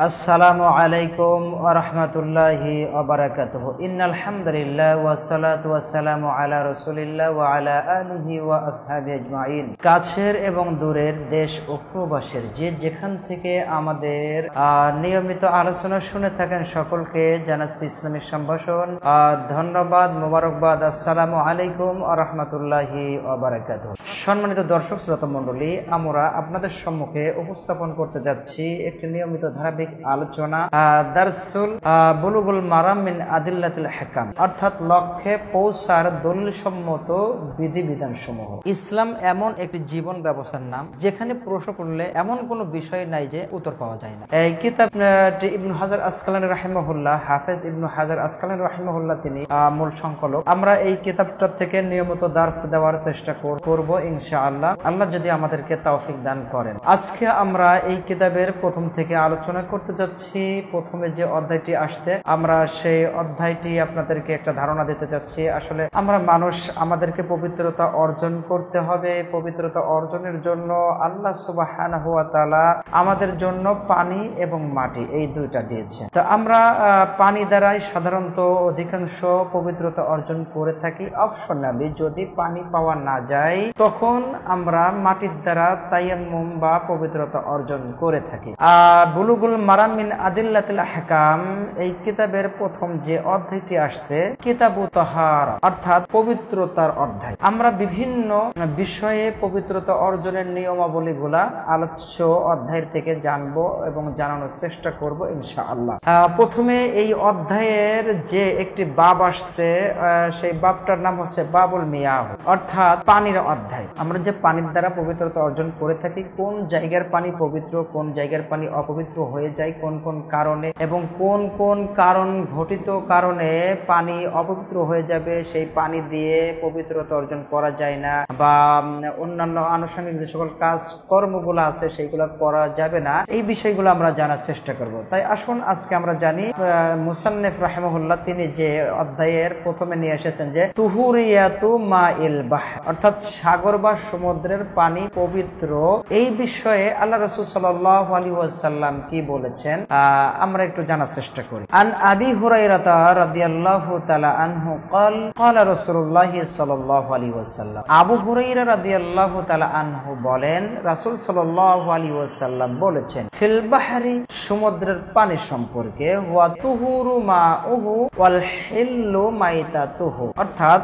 আসসালামু আলাইকুম ওয়া রাহমাতুল্লাহি ওয়া বারাকাতুহু। ইন্নাল হামদুলিল্লাহ ওয়া সলাতু ওয়া সালামু আলা রাসূলিল্লাহ ওয়া আলা আলিহি ওয়া আসহাবিহি আজমাইন। কাছের এবং দূরের দেশ ও প্রবাসের যে যেখান থেকে আমাদের নিয়মিত আলোচনা শুনে থাকেন সকলকে জানাচ্ছি ইসলামী সম্ভাষণ, ধন্যবাদ, মোবারকবাদ। আসসালামু আলাইকুম ওয়া রাহমাতুল্লাহি ওয়া বারাকাতুহু। সম্মানিত দর্শক শ্রোতা মণ্ডলী, আমরা আপনাদের সম্মুখে উপস্থাপন করতে যাচ্ছি একটি নিয়মিত ধারাবাহিক আলোচনা, দারসুল বুলুগুল মারাম মিন আদিল্লাতিল আহকাম, অর্থাৎ লক্ষ্যে পৌঁছার দলিলসম্মত বিধিবিধান সমূহ। ইসলাম এমন একটি জীবন ব্যবস্থার নাম যেখানে প্রশ্ন করলে এমন কোনো বিষয় নাই যে উত্তর পাওয়া যায় না। এই কিতাবটি ইবনু হাজার আসকালানী রাহিমাহুল্লাহ, হাফেজ ইবনু হাজার আসকালানী রাহিমাহুল্লাহ তিনি মূল সংকলক। আমরা এই কিতাবটা থেকে নিয়মিত দার্স দেওয়ার চেষ্টা করব ইনশাআল্লাহ, আল্লাহ যদি আমাদেরকে তৌফিক দান করেন। আজকে আমরা এই কিতাবের প্রথম থেকে আলোচনা করতে যাচ্ছি। প্রথমে যে অধ্যায়টি আসছে, আমরা সেই অধ্যায়টি আপনাদেরকে একটা ধারণা দিতে যাচ্ছি। আসলে আমরা মানুষ, আমাদেরকে পবিত্রতা অর্জন করতে হবে। পবিত্রতা অর্জনের জন্য আল্লাহ সুবহানাহু ওয়া তাআলা আমাদের জন্য পানি এবং মাটি এই দুইটা দিয়েছে। তো আমরা পানি দ্বারাই সাধারণত অধিকাংশ পবিত্রতা অর্জন করে থাকি। অপশনালি যদি পানি পাওয়া না যায় তখন আমরা মাটির দ্বারা তায়াম্মুম বা পবিত্রতা অর্জন করে থাকি। বুলুগুল মারাম মিন আদিল্লাতিল আহকাম এই কিতাবের প্রথম যে অধ্যায়টি আসছে, কিতাবুত তাহারা, অর্থাৎ পবিত্রতার অধ্যায়। আমরা বিভিন্ন বিষয়ে পবিত্রতা অর্জনের নিয়মাবলীগুলা আলোচ্য অধ্যায়ের থেকে জানবো এবং জানানোর চেষ্টা করব ইনশাআল্লাহ। প্রথমে এই অধ্যায়ের যে একটি বাব আসছে, সেই বাবটার নাম হচ্ছে বাবুল মিয়াহ, অর্থাৎ পানির অধ্যায়। আমরা যে পানির দ্বারা পবিত্রতা অর্জন করে থাকি, কোন জায়গার পানি পবিত্র, কোন জায়গার পানি অপবিত্র হয়ে যায়, কোন কোন কারণে এবং কোন কোন কারণ ঘটিত কারণে পানি অপবিত্র হয়ে যাবে, সেই পানি দিয়ে পবিত্রতা অর্জন করা যায় না, বা অন্যান্য আনুষঙ্গিক যে সকল কাজ কর্মগুলো আছে সেইগুলো করা যাবে না। এই বিষয়গুলো আমরা জানার চেষ্টা করব। তাই আসুন আজকে আমরা জানি, মুসান্নিফ রাহিমাহুল্লাহ তিনি যে অধ্যায়ের প্রথমে নিয়ে এসেছেন যে তুহুরিয়াতু মাইল বাহর, অর্থাৎ সাগর বা সমুদ্রের পানি পবিত্র। এই বিষয়ে আল্লাহ রাসূল সাল্লাল্লাহু আলাইহি ওয়াসাল্লাম কি বলেছেন আমরা একটু জানার চেষ্টা করি। আন আবি হুরায়রা রাদিয়াল্লাহু তাআলা আনহু قال قال রাসূলুল্লাহ সাল্লাল্লাহু আলাইহি ওয়াসাল্লাম, আবু হুরায়রা রাদিয়াল্লাহু তাআলা আনহু বলেন, রাসূল সাল্লাল্লাহু আলাইহি ওয়াসাল্লাম বলেছেন, ফিল বাহরি, সমুদ্রের পানি সম্পর্কে, ওয়া তুহুরু মাউহু ওয়াল হিল্লু মাইতাতুহু, অর্থাৎ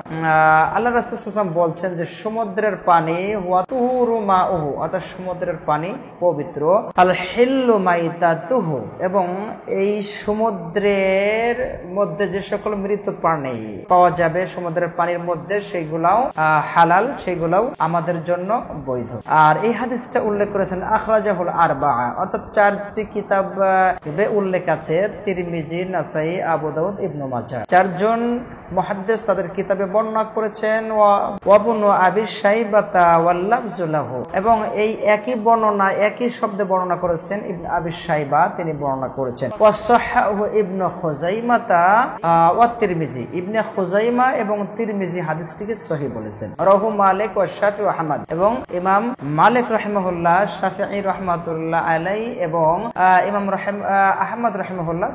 আল্লাহ রাসূল সাল্লাল্লাহু আলাইহি ওয়াসাল্লাম বলছেন যে সমুদ্রের পানি, ওয়া তুহুরু মাউহু, অর্থাৎ সমুদ্রের পানি পবিত্র, আল হিল্লু মাইতাতুহু, এবং এই সমুদ্রের মধ্যে যে সকল মৃত প্রাণী পাওয়া যাবে সমুদ্রের পানির মধ্যে, সেগুলাও হালাল, সেগুলাও আমাদের জন্য বৈধ। আর এই হাদিসটা উল্লেখ করেছেন আখরাজাহুল আরবাআ, অর্থাৎ চারটি কিতাবে উল্লেখ আছে, তিরমিজি, নাসাই, আবু দাউদ, ইবনে মাজাহ। চারজন মুহাদ্দিস তাদের কিতাবে বর্ণনা করেছেন, ওয়া ইবনু আবি শাইবাতা ওয়াল লাফযু লাহু, এবং এই একই বর্ণনা, একই শব্দে বর্ণনা করেছেন ইবনে আবি শাইবা, তিনি বর্ণনা করেছেন। ওয়া সাহাহু ইবনে খুযাইমাতা ওয়া তিরমিজি, ইবনে খুযাইমা এবং তিরমিজি হাদিসটিকে সহিহ বলেছেন। রাহু মালিক ওয়া শাফিঈ ওয়া আহমদ, এবং ইমাম মালিক রাহিমাহুল্লাহ, শাফিঈ রাহমাতুল্লাহ আলাইহি এবং ইমাম আহমদ রাহিমাহুল্লাহ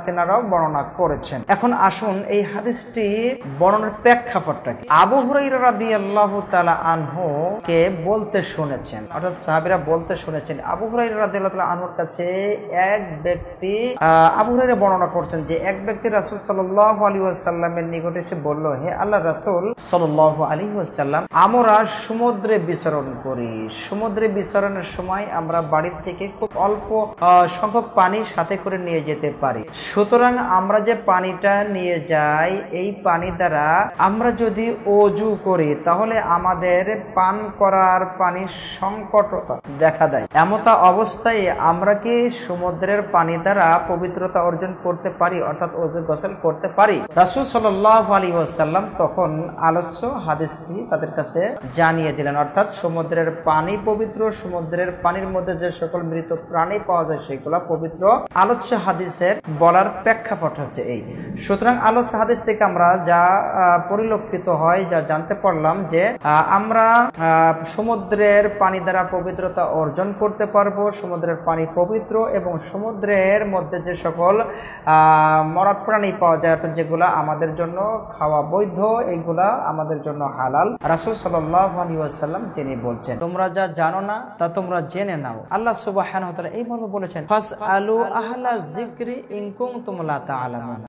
তেনারাও বর্ণনা করেছেন। এখন আসুন এই হাদিসটি বর্ণনার প্রেক্ষাপটটা কি। আবু হুরায়রা রাদিয়াল্লাহু তাআলা আনহু কে বলতে শুনেছেন, অর্থাৎ সাহাবীরা বলতে শুনেছেন, আবু হুরায়রা রাদিয়াল্লাহু তাআলা আনহুর কাছে এক ব্যক্তি, আবু হুরায়রা বর্ণনা করছেন যে এক ব্যক্তি রাসূল সাল্লাল্লাহু আলাইহি ওয়াসাল্লামের নিকট এসে বলল, হে আল্লাহর রাসূল সাল্লাল্লাহু আলাইহি ওয়াসাল্লাম, আমরা সমুদ্রে বিচরণ করি। সমুদ্রে বিচরণের সময় আমরা বাড়ির থেকে খুব অল্প সংখ্যক পানি সাথে করে নিয়ে যেতে পারি। সুতরাং আমরা যে পানিটা নিয়ে যাই, এই পানি দ্বারা আমরা যদি ওযু করি তাহলে আমাদের পান করার পানির সংকটতা দেখা দেয়। এমতা অবস্থায় আমরা কি সমুদ্রের পানি দ্বারা পবিত্রতা অর্জন করতে পারি, অর্থাৎ ওযু গোসল করতে পারি? রাসূল সাল্লাল্লাহু আলাইহি ওয়াসাল্লাম তখন আলোচ্য হাদিসটি তাদের কাছে জানিয়ে দিলেন, অর্থাৎ সমুদ্রের পানি পবিত্র, সমুদ্রের পানির মধ্যে যে সকল মৃত প্রাণী পাওয়া যায় সেগুলো পবিত্র। আলোচ্য হাদিসের বলার প্রেক্ষাপট হচ্ছে এই। সুতরাং আলোচ্য হাদিস থেকে আমরা যা পরিলক্ষিত হয়, যা জানতে পারলাম যে আমরা সমুদ্রের পানি দ্বারা পবিত্রতা অর্জন করতে পারবো। সমুদ্রের পানি পবিত্র এবং এবং সমুদ্রের মধ্যে যে সকল মরা প্রাণী পাওয়া যায়, অর্থাৎ যেগুলা আমাদের জন্য খাওয়া বৈধ, এগুলা আমাদের জন্য হালাল। রাসূল সাল্লাল্লাহু আলাইহি ওয়াসাল্লাম তিনি বলছেন, তোমরা যা জানো না তা তোমরা জেনে নাও। আল্লাহ সুবহানাহু ওয়া তাআলা এই মর্মে বলেছেন, ফাসআলু আহলা যিকরি ইন কুনতুম লা তা'লামুন।